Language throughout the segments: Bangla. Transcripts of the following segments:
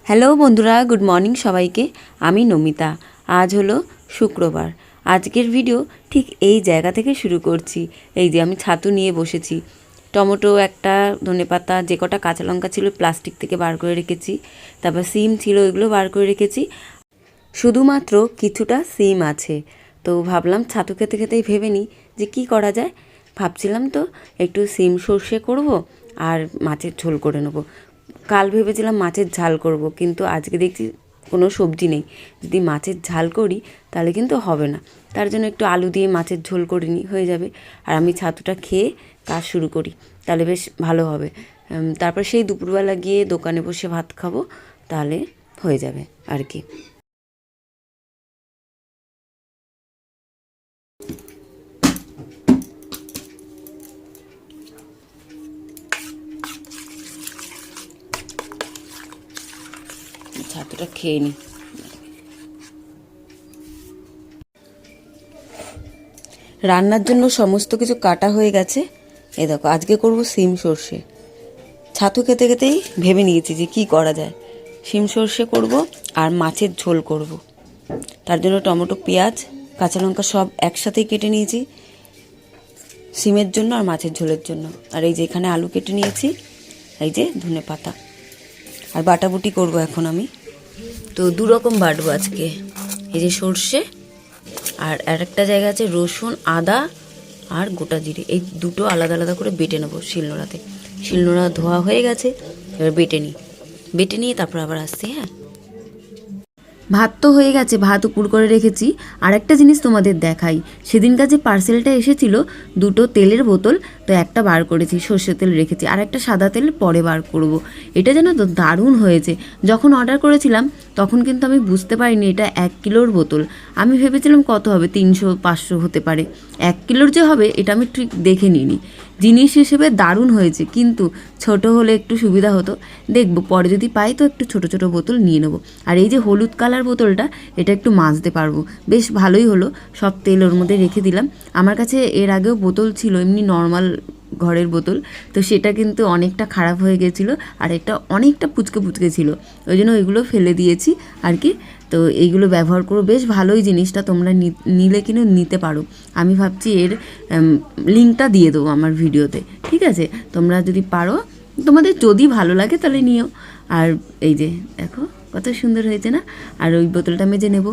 হ্যালো বন্ধুরা, গুড মর্নিং সবাইকে। আমি নমিতা। আজ হলো শুক্রবার। আজকের ভিডিও ঠিক এই জায়গা থেকে শুরু করছি। এই যে আমি ছাতু নিয়ে বসেছি, টমেটো, একটা ধনেপাতা, যে কটা কাঁচা লঙ্কা ছিল প্লাস্টিক থেকে বার করে রেখেছি, তারপর সিম ছিল, ওইগুলো বার করে রেখেছি। শুধুমাত্র কিছুটা সিম আছে। তো ভাবলাম ছাতু খেতে খেতেই ভেবে নিই যে কী করা যায়। ভাবছিলাম তো একটু সিম সর্ষে করব আর মাছের ঝোল করে নেবো। কাল ভেবেছিলাম মাছের ঝাল করব, কিন্তু আজকে দেখছি কোনো সবজি নেই। যদি মাছের ঝাল করি তাহলে কিন্তু হবে না। তার জন্য একটু আলু দিয়ে মাছের ঝোল করে নিই, হয়ে যাবে। আর আমি ছাতুটা খেয়ে কাজ শুরু করি, তাহলে বেশ ভালো হবে। তারপর সেই দুপুরবেলা গিয়ে দোকানে বসে ভাত খাবো, তাহলে হয়ে যাবে আর কি। ছাতুটা খেয়ে নিই। রান্নার জন্য সমস্ত কিছু কাটা হয়ে গেছে। এ দেখো, আজকে করব সিম সর্ষে। ছাতু খেতে খেতেই ভেবে নিয়েছি যে কি করা যায়। সিম সর্ষে করব আর মাছের ঝোল করব। তার জন্য টমেটো, পেঁয়াজ, কাঁচা লঙ্কা সব একসাথেই কেটে নিয়েছি, সিমের জন্য আর মাছের ঝোলের জন্য। আর এই যে এখানে আলু কেটে নিয়েছি, এই যে ধনে পাতা। আর বাটাবুটি করব এখন আমি। তো দু রকম বাটবো আজকে। এই যে সর্ষে, আর একটা জায়গা আছে রসুন, আদা আর গোটা জিরে, এই দুটো আলাদা আলাদা করে বেটে নেবো শিলনোড়াতে। শিলনোড়া ধোয়া হয়ে গেছে, এবার বেটে নিয়ে তারপর আবার আসছি। হ্যাঁ, ভাত তো হয়ে গেছে, ভাত উপর করে রেখেছি। আর একটা জিনিস তোমাদের দেখাই, সেদিনকার যে পার্সেলটা এসেছিল, দুটো তেলের বোতল, তো একটা বার করেছি, সর্ষের তেল রেখেছি, আর একটা সাদা তেল পরে বার করব। এটা যেন তো দারুণ হয়েছে। যখন অর্ডার করেছিলাম তখন কিন্তু আমি বুঝতে পারিনি এটা 1 কিলোর বোতল। আমি ভেবেছিলাম কত হবে, 300-500 হতে পারে। 1 কিলোর যে হবে এটা আমি ঠিক দেখে নিইনি। জিনিস হিসেবে দারুণ হয়েছে, কিন্তু ছোট হলে একটু সুবিধা হতো। দেখবো পরে যদি পাই তো একটু ছোট ছোট বোতল নিয়ে নেবো। আর এই যে হলুদ কালার বোতলটা, এটা একটু মাজতে পারবো, বেশ ভালোই হলো। সব তেল ওর মধ্যে রেখে দিলাম। আমার কাছে এর আগেও বোতল ছিল, এমনি নর্মাল ঘরের বোতল, তো সেটা কিন্তু অনেকটা খারাপ হয়ে গেছিলো, আর এটা অনেকটা পুচকে পুচকে ছিল, ওই জন্য ওইগুলো ফেলে দিয়েছি আর কি। তো এইগুলো ব্যবহার করো, বেশ ভালোই জিনিসটা, তোমরা নিলে কিনে নিতে পারো। আমি ভাবছি এর লিঙ্কটা দিয়ে দেবো আমার ভিডিওতে, ঠিক আছে? তোমরা যদি পারো, তোমাদের যদি ভালো লাগে তাহলে নিও। আর এই যে দেখো কত সুন্দর হয়েছে না? আর ওই বোতলটা মেজে নেব।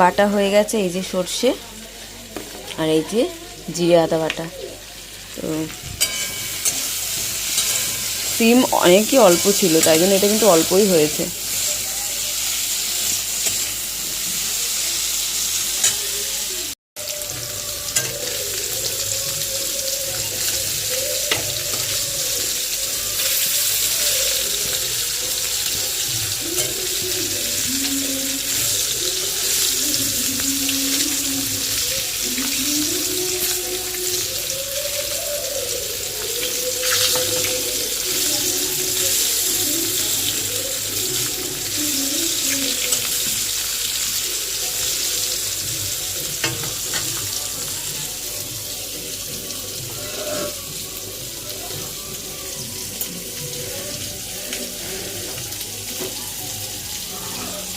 বাটা হয়ে গেছে, এই যে সর্ষে, আর এই যে জিরে আদা বাটা। তো সিম অনেকই অল্প ছিল, তাই জন্য এটা কিন্তু অল্পই হয়েছে।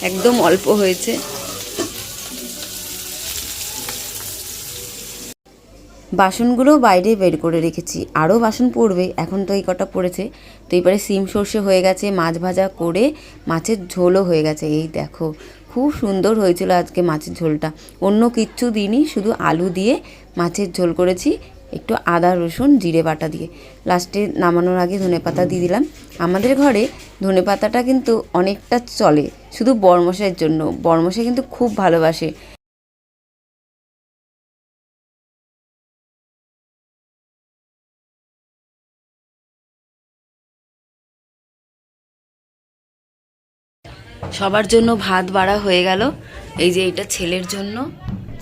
একদম অল্প হয়েছে। বাসনগুলো বাইরে বের করে রেখেছি, আরও বাসন পড়বে, এখন তো এই কটা পড়েছে। তো এবারে সিম সর্ষে হয়ে গেছে, মাছ ভাজা করে মাছের ঝোলও হয়ে গেছে। এই দেখো, খুব সুন্দর হয়েছিল আজকে মাছের ঝোলটা। অন্য কিচ্ছু দিইনি, শুধু আলু দিয়ে মাছের ঝোল করেছি, একটু আদা রসুন জিরে বাটা দিয়ে। লাস্টে নামানোর আগে ধনেপাতা দিয়ে দিলাম। আমাদের ঘরে ধনেপাতাটা কিন্তু অনেকটা চলে, শুধু বরমশাইয়ের জন্য। বরমশাই কিন্তু খুব ভালোবাসে। সবার জন্য ভাত বাড়া হয়ে গেল। এই যে এটা ছেলের জন্য,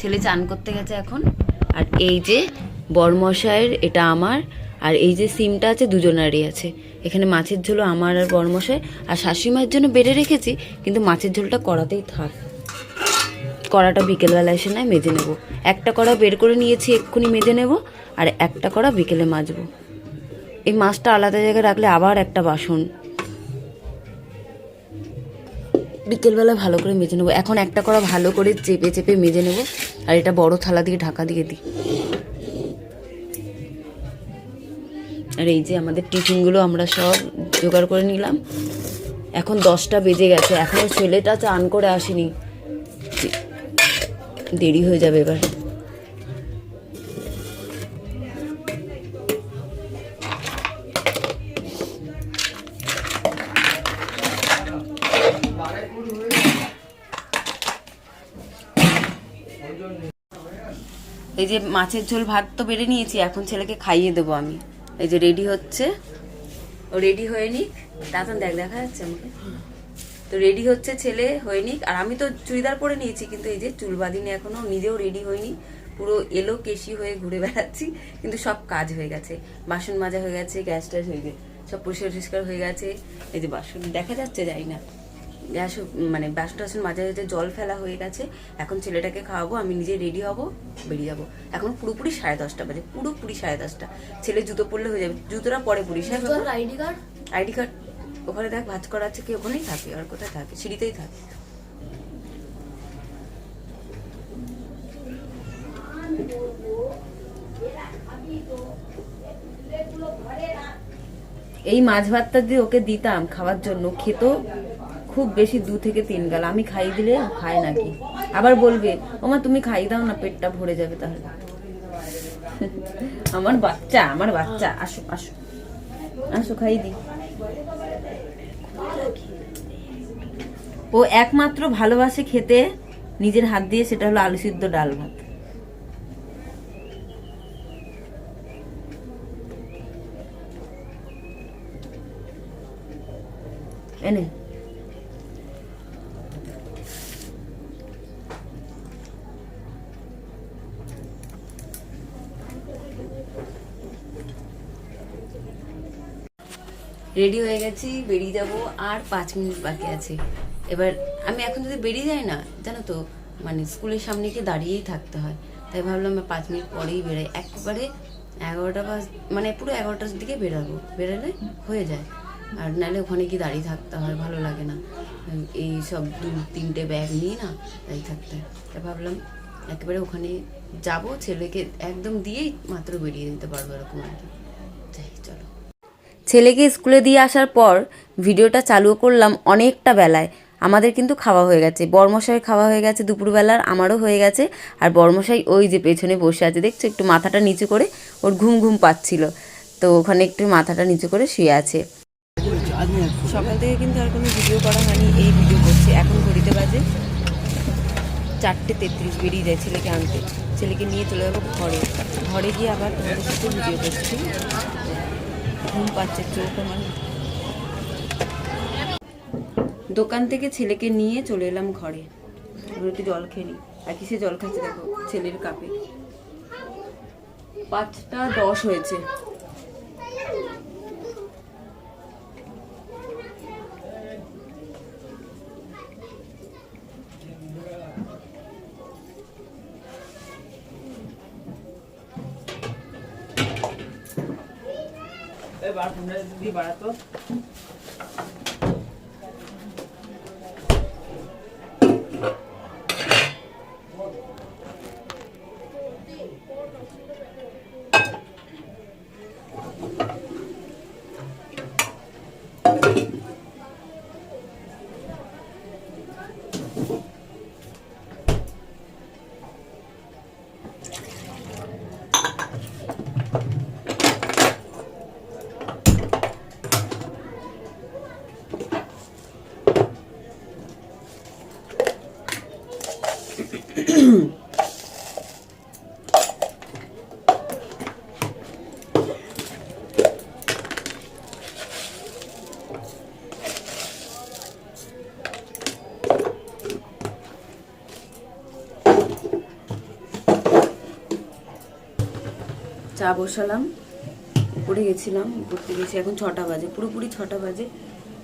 ছেলে চান করতে গেছে এখন। আর এই যে বড়মশাইয়ের, এটা আমার। আর এই যে সিমটা আছে দুজনারই আছে। এখানে মাছের ঝোলও আমার আর বড়মশাই। আর শাশুড়িমার জন্য বেড়ে রেখেছি, কিন্তু মাছের ঝোলটা কড়াতেই থাক। কড়াটা বিকেলবেলা এসে নয় মেজে নেব। একটা কড়া বের করে নিয়েছি, এক্ষুনি মেজে নেব। আর একটা কড়া বিকেলে মাজবো। এই মাছটা আলাদা জায়গায় রাখলে আবার একটা বাসন, বিকেলবেলা ভালো করে মেজে নেবো। এখন একটা কড়া ভালো করে চেপে চেপে মেজে নেব। আর এটা বড় থালা দিয়ে ঢাকা দিয়ে দিই। আর এই যে আমাদের টিফিনগুলো আমরা সব জোগাড় করে নিলাম। এখন 10টা বেজে গেছে, এখনও ছেলেটা চান করে আসেনি, দেরি হয়ে যাবে এবার। এই যে মাছের ঝোল ভাত তো বেড়ে নিয়েছি, এখন ছেলেকে খাইয়ে দেবো আমি। এই যে রেডি হচ্ছে, ও রেডি হয়ে নিক। দাঁতন দেখ, দেখা যাচ্ছে আমাকে তো? রেডি হচ্ছে ছেলে, হয়ে নিক। আর আমি তো চুড়িদার পরে নিয়েছি, কিন্তু এই যে চুল বাঁধিনি এখনো, নিজেও রেডি হয়নি, পুরো এলো কেশি হয়ে ঘুরে বেড়াচ্ছি। কিন্তু সব কাজ হয়ে গেছে, বাসন মাজা হয়ে গেছে, গ্যাস ট্যাস হয়ে গেছে, সব পরিষ্কার হয়ে গেছে। এই যে বাসন দেখা যাচ্ছে, যাই না, গ্যাস মানে বাসন টাসন মাজা হয়েছে, জল ফেলা হয়ে গেছে। এখন ছেলেটাকে খাওয়াবো, আমি নিজে রেডি হব, বেরিয়ে যাবো। এখন পুরোপুরি 10:30 বাজে, পুরোপুরি 10:30। ছেলে জুতো পরলে হয়ে যাবে, জুতোটা পরে পরিস। আইডি কার্ড ওখানে দেখ, ভাঁজ করা আছে, কি ওখানেই থাকে? আর কোথায় থাকে? সিঁড়িতেই থাকে। এই মাছ ভাতটা দিয়ে ওকে দিতাম খাওয়ার জন্য, খেত খুব বেশি 2 থেকে 3 গাল। আমি খাই দিলে খায় নাকি, আবার বলবে ওমা তুমি খাই দাও না, পেটটা ভরে যাবে তাহলে। আমার বাচ্চা, আমার বাচ্চা, আসো আসো আসো, খাই দি। ও একমাত্র ভালোবাসে খেতে নিজের হাত দিয়ে, সেটা হলো আলু সিদ্ধ ডাল ভাত। এনে রেডি হয়ে গেছি, বেরিয়ে যাব। আর 5 মিনিট বাকি আছে। এবার আমি এখন যদি বেরিয়ে যাই না, জানো তো, মানে স্কুলের সামনে গিয়ে দাঁড়িয়েই থাকতে হয়। তাই ভাবলাম 5 মিনিট পরেই বেরোই, একবারে 11টা মানে পুরো 11টার দিকে বেরোলে হয়ে যায়। আর নাহলে ওখানে গিয়ে দাঁড়িয়ে থাকতে হয়, ভালো লাগে না। এই সব 2-3টে ব্যাগ নিয়ে না দাঁড়িয়ে থাকতে হয়। তাই ভাবলাম একেবারে ওখানে যাব, ছেলেকে একদম দিয়েই মাত্র বেরিয়ে দিতে পারবো, এরকম আর কি। যাই, চলো। ছেলেকে স্কুলে দিয়ে আসার পর ভিডিওটা চালু করলাম অনেকটা বেলায়। আমাদের কিন্তু খাওয়া হয়ে গেছে, বড়মশাইয়ের খাওয়া হয়ে গেছে দুপুরবেলার, আমারও হয়ে গেছে। আর বড়মশাই ওই যে পেছনে বসে আছে, দেখছো, একটু মাথাটা নিচু করে, ওর ঘুম ঘুম পাচ্ছিল, তো ওখানে একটু মাথাটা নিচু করে শুয়ে আছে। সকাল থেকে কিন্তু আর কোনো ভিডিও করা হয়নি, এই ভিডিও করছি। এখন ঘড়িতে বাজে 4:33, বেরিয়ে যায় ছেলেকে আনতে। ছেলেকে নিয়ে চলে যাবো ঘরে। ঘরে গিয়ে আবার তোমাদের সাথে ভিডিও করছি। ঘুম পাচ্ছে, চোখ আমার। দোকান থেকে ছেলেকে নিয়ে চলে এলাম ঘরে। একটু জল খেয়ে নিই। আর কিসে জল খাচ্ছে দেখো, ছেলের কাপে। 5টা 10 হয়েছে। বাড়াতো চা বসালাম, উপরে গেছিলাম, পড়তে গেছি, এখন 6টা বাজে, পুরোপুরি 6টা বাজে।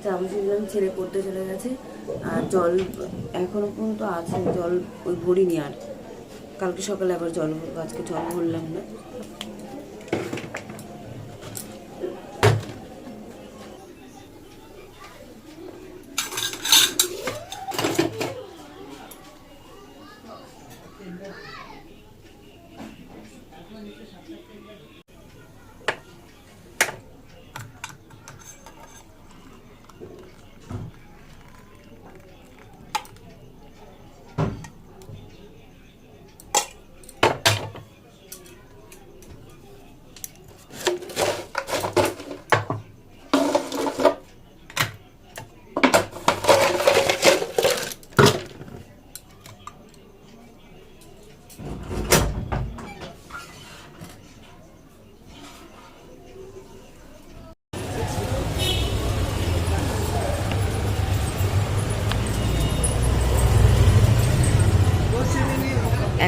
চা বসিয়ে দিলাম, ছেলে পড়তে চলে গেছে। আর জল এখনো পর্যন্ত আছে, জল ওই ভরিনি আর, কালকে সকালে আবার জল ভরবো, আজকে জল ভরলাম না।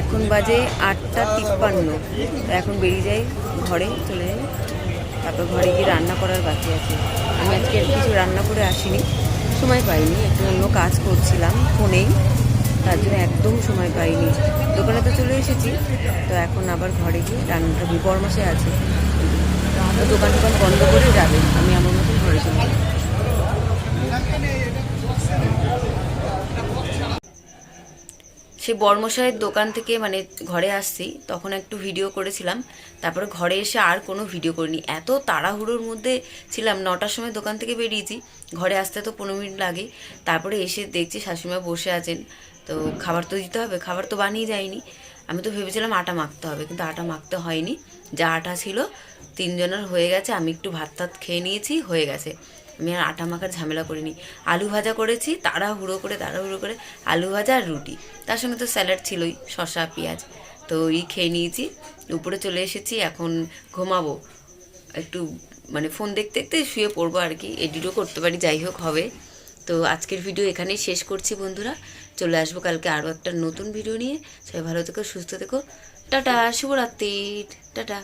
এখন বাজে 8:53, এখন বেরিয়ে যাই, ঘরে চলে যাই, তারপর ঘরে গিয়ে রান্না করার বাকি আছে। আমি আজকে কিছু রান্না করে আসিনি, সময় পাইনি, একটু অন্য কাজ করছিলাম ফোনেই, তার জন্য একদম সময় পাইনি। দোকানে তো চলে এসেছি, তো এখন আবার ঘরে গিয়ে রান্নাটা বরমাসে আছে, তো দোকান বন্ধ করে যাবে, আমি আমার মতন ঘরে চলে যাই। সে বর্মশাইয়ের দোকান থেকে মানে ঘরে আসছি, তখন একটু ভিডিও করেছিলাম, তারপরে ঘরে এসে আর কোনো ভিডিও করিনি, এত তাড়াহুড়োর মধ্যে ছিলাম। 9টার সময় দোকান থেকে বেরিয়েছি, ঘরে আসতে তো 15 মিনিট লাগে। তারপরে এসে দেখছি শাশুড়িমা বসে আছেন, তো খাবার তো দিতে হবে, খাবার তো বানিয়ে যায়নি। আমি তো ভেবেছিলাম আটা মাখতে হবে, কিন্তু আটা মাখতে হয়নি, যা আটা ছিল 3 জনের হয়ে গেছে। আমি একটু ভাত টাত খেয়ে নিয়েছি, হয়ে গেছে, আমি আর আটা মাখার ঝামেলা করিনি। আলু ভাজা করেছি তাড়াহুড়ো করে আলু ভাজা আর রুটি, তার সঙ্গে তো স্যালাড ছিলই, শসা পেঁয়াজ, তো খেয়ে নিয়েছি। উপরে চলে এসেছি, এখন ঘুমাবো একটু, মানে ফোন দেখতে দেখতে শুয়ে পড়বো আর কি, এডিটও করতে পারি, যাই হোক হবে। তো আজকের ভিডিও এখানেই শেষ করছি বন্ধুরা, চলে আসবো কালকে আরও একটা নতুন ভিডিও নিয়ে। সবাই ভালো থেকো, সুস্থ থেকো, টাটা, শুভরাত্রি, টাটা।